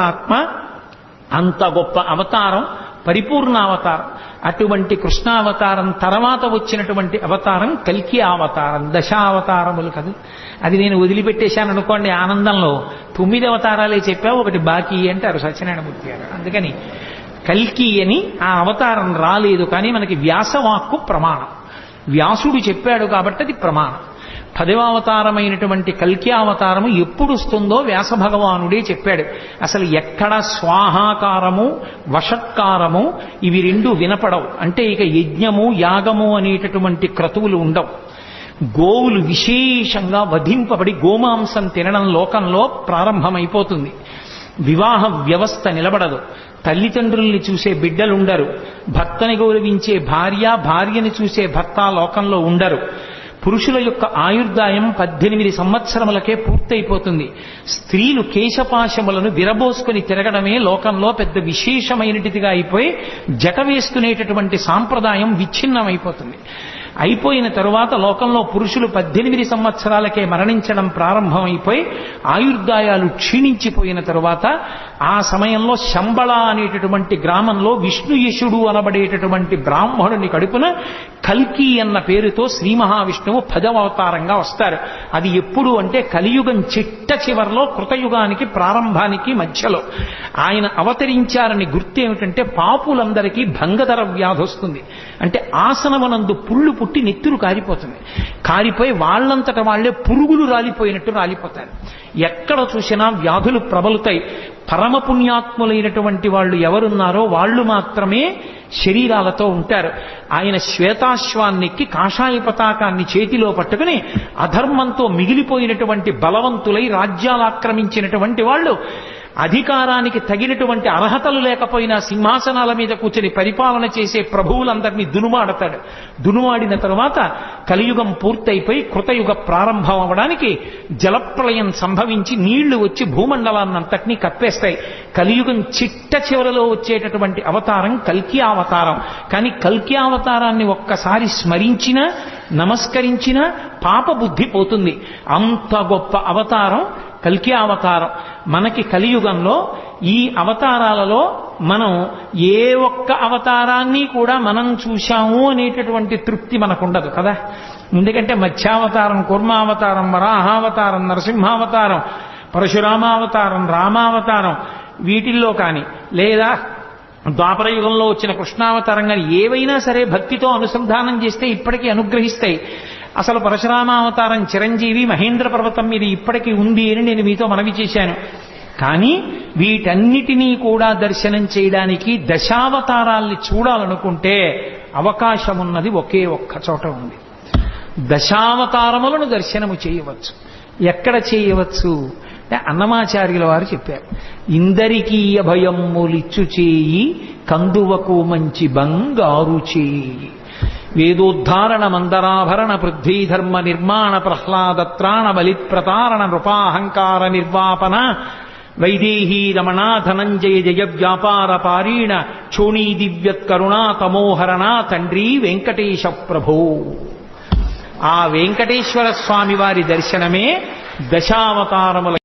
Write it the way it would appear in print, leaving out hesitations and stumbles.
ఆత్మ అంత గొప్ప అవతారం, పరిపూర్ణ అవతారం. అటువంటి కృష్ణావతారం తర్వాత వచ్చినటువంటి అవతారం కల్కి అవతారం. దశావతారములు కదూ. అది నేను వదిలిపెట్టేశాను అనుకోండి ఆనందంలో. 9 అవతారాలే చెప్పావు, ఒకటి బాకీ అంటారు సత్యనారాయణమూర్తి గారు. అందుకని కల్కి అని ఆ అవతారం రాలేదు. కానీ మనకి వ్యాసవాక్కు ప్రమాణం. వ్యాసుడు చెప్పాడు కాబట్టి అది ప్రమాణం. 10వ అవతారమైనటువంటి కల్కి అవతారము ఎప్పుడు వస్తుందో వ్యాస భగవానుడే చెప్పాడు. అసలు ఎక్కడ స్వాహాకారము వషట్కారము ఇవి రెండు వినపడవు. అంటే ఇక యజ్ఞము యాగము అనేటటువంటి క్రతువులు ఉండవు. గోవులు విశేషంగా వధింపబడి గోమాంసం తినడం లోకంలో ప్రారంభమైపోతుంది. వివాహ వ్యవస్థ నిలబడదు. తల్లిదండ్రుల్ని చూసే బిడ్డలుండరు. భర్తని గౌరవించే భార్య, భార్యని చూసే భర్త లోకంలో ఉండరు. పురుషుల యొక్క ఆయుర్దాయం 18 సంవత్సరములకే పూర్తయిపోతుంది. స్త్రీలు కేశపాశములను విరబోసుకుని తిరగడమే లోకంలో పెద్ద విశేషమైనటిదిగా అయిపోయి జట వేసుకునేటటువంటి సాంప్రదాయం విచ్ఛిన్నమైపోతుంది. అయిపోయిన తరువాత లోకంలో పురుషులు 18 సంవత్సరాలకే మరణించడం ప్రారంభమైపోయి ఆయుర్దాయాలు క్షీణించిపోయిన తరువాత ఆ సమయంలో శంబళ అనేటటువంటి గ్రామంలో విష్ణుయశుడు అనబడేటటువంటి బ్రాహ్మణుని కడుపున కల్కి అన్న పేరుతో శ్రీ మహావిష్ణువు 10వ అవతారంగా వస్తారు. అది ఎప్పుడు అంటే కలియుగం చిట్ట చివరిలో, కృతయుగానికి ప్రారంభానికి మధ్యలో ఆయన అవతరించారని గుర్తు ఏమిటంటే పాపులందరికీ భంగధర వ్యాధి వస్తుంది. అంటే ఆసనమనందు పుళ్ళు పుట్టి నెత్తురు కారిపోతుంది. కారిపోయి వాళ్ళంతట వాళ్లే పురుగులు రాలిపోయినట్టు రాలిపోతారు. ఎక్కడ చూసినా వ్యాధులు ప్రబలుతాయి. పరమ పుణ్యాత్ములైనటువంటి వాళ్ళు ఎవరున్నారో వాళ్ళు మాత్రమే శరీరాలతో ఉంటారు. ఆయన శ్వేతాశ్వాన్నెక్కి కాషాయ పతాకాన్ని చేతిలో పట్టుకుని అధర్మంతో మిగిలిపోయినటువంటి బలవంతులై రాజ్యాలు ఆక్రమించినటువంటి వాళ్ళు అధికారానికి తగినటువంటి అర్హతలు లేకపోయినా సింహాసనాల మీద కూర్చొని పరిపాలన చేసే ప్రభువులందరినీ దునుమాడతాడు. దునుమాడిన తరువాత కలియుగం పూర్తయిపోయి కృతయుగ ప్రారంభం అవడానికి జలప్రళయం సంభవించి నీళ్లు వచ్చి భూమండలాన్నంతటినీ కప్పేస్తాయి. కలియుగం చిట్ట చివరలో వచ్చేటటువంటి అవతారం కల్కి అవతారం. కానీ కల్కి అవతారాన్ని ఒక్కసారి స్మరించినా నమస్కరించినా పాప బుద్ధి పోతుంది. అంత గొప్ప అవతారం కల్కి అవతారం. మనకి కలియుగంలో ఈ అవతారాలలో మనం ఏ ఒక్క అవతారాన్ని కూడా మనం చూశాము అనేటటువంటి తృప్తి మనకుండదు కదా. ఎందుకంటే మత్స్యావతారం, కూర్మావతారం, వరాహావతారం, నరసింహావతారం, పరశురామావతారం, రామావతారం వీటిల్లో కానీ లేదా ద్వాపరయుగంలో వచ్చిన కృష్ణావతారం కానీ ఏవైనా సరే భక్తితో అనుసంధానం చేస్తే ఇప్పటికీ అనుగ్రహిస్తాయి. అసలు పరశురామావతారం చిరంజీవి మహేంద్ర పర్వతం మీద ఇప్పటికీ ఉంది అని నేను మీతో మనవి చేశాను. కానీ వీటన్నిటినీ కూడా దర్శనం చేయడానికి దశావతారాల్ని చూడాలనుకుంటే అవకాశమున్నది ఒకే ఒక్క చోట ఉంది. దశావతారములను దర్శనము చేయవచ్చు. ఎక్కడ చేయవచ్చు అంటే అన్నమాచార్యుల వారు చెప్పారు. ఇందరికీ అభయమ్ములిచ్చు చేయి కందువకు మంచి బంగారు చేయి. వేదోద్ధారణ మందరాభరణ పృథ్వీధర్మ నిర్మాణ ప్రహ్లాదత్రాణ బలిప్రతారణ నృపాహంకార నిర్వాపన వైదేహీ రమణా ధనంజయ జయ వ్యాపార పారీణ క్షోణీ దివ్యత్కరుణా తమోహరణ తండ్రి వెంకటేశ ప్రభో. ఆ వెంకటేశ్వర స్వామి వారి దర్శనమే దశావతారముల